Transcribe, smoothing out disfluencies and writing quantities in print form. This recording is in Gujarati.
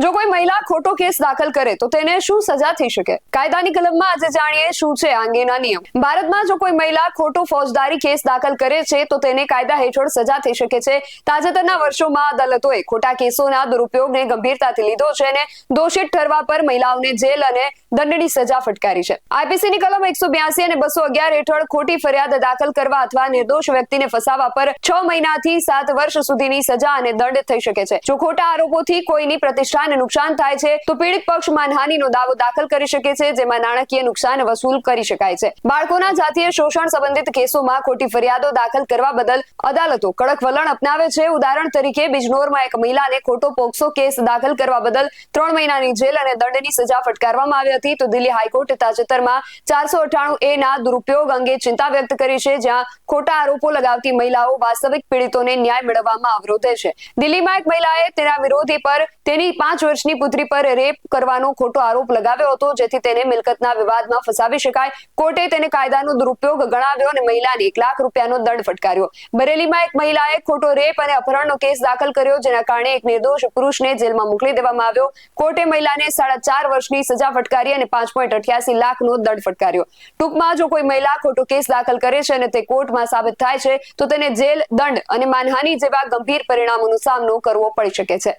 જો કોઈ મહિલા ખોટો કેસ દાખલ કરે તો તેને શું સજા થઈ શકે? કાયદાની કલમમાં આજે જાણીએ શું છે આ અંગેના નિયમ. ભારતમાં જો કોઈ મહિલા ખોટો ફોજદારી કેસ દાખલ કરે છે તો તેને કાયદા હેઠળ સજા થઈ શકે છે. તાજેતરના વર્ષોમાં અદાલતોએ ખોટા કેસોના દુરુપયોગને ગંભીરતાથી લીધો છે અને દોષિત ઠરવા પર મહિલાઓને જેલ અને દંડની સજા ફટકારી છે. આઈપીસીની કલમ 182 અને 211 હેઠળ ખોટી ફરિયાદ દાખલ કરવા અથવા નિર્દોષ વ્યક્તિને ફસાવવા પર 6 મહિનાથી 7 વર્ષ સુધીની સજા અને દંડ થઈ શકે છે. જો ખોટા આરોપોથી કોઈની પ્રતિષ્ઠાને નુકસાન થાય છે તો પીડિત પક્ષ માનહાનિનો દાવો દાખલ કરી શકે છે, જેમાં નાણાકીય નુકસાન વસૂલ કરી શકાય છે. બાળકોના જાતીય શોષણ સંબંધિત કેસોમાં ખોટી ફરિયાદો દાખલ કરવા બદલ અદાલતો કડક વલણ અપનાવે છે. ઉદાહરણ તરીકે બિજનોરમાં એક મહિલાને ખોટો પોક્સો કેસ દાખલ કરવા બદલ 3 મહિનાની જેલ અને દંડની સજા ફટકારવામાં આવી હતી. તો દિલ્હી હાઈકોર્ટે તાજેતરમાં 498A ના દુરુપયોગ અંગે ચિંતા વ્યક્ત કરી છે, જ્યાં ખોટા આરોપો લગાવતી મહિલાઓ વાસ્તવિક પીડિતોને ન્યાય મેળવવામાં અવરોધે છે. દિલ્હીમાં એક મહિલાએ તેના વિરોધી પર તેની 5 વર્ષની પુત્રી પર રેપ કરવાનો ખોટો આરોપ લગાવ્યો હતો, જેથી તેને મિલકતના વિવાદમાં ફસાવી શકાય. કોર્ટે તેને કાયદાનો દુરુપયોગ ગણાવ્યો અને મહિલાને 1 લાખ રૂપિયાનો દંડ ફટકાર્યો. બરેલીમાં એક મહિલાએ ખોટો રેપ અને અપહરણનો કેસ દાખલ કર્યો, જેના કારણે એક નિર્દોષ પુરુષને જેલમાં મોકલી દેવામાં આવ્યો. કોર્ટે મહિલાને 4.5 વર્ષની સજા ફટકારી અને 5.88 લાખનો દંડ ફટકાર્યો. ટૂંકમાં, જો કોઈ મહિલા ખોટો કેસ દાખલ કરે છે અને તે કોર્ટમાં સાબિત થાય છે તો તેને જેલ, દંડ અને માનહાનિ જેવા ગંભીર પરિણામોનો સામનો કરવો પડી શકે છે.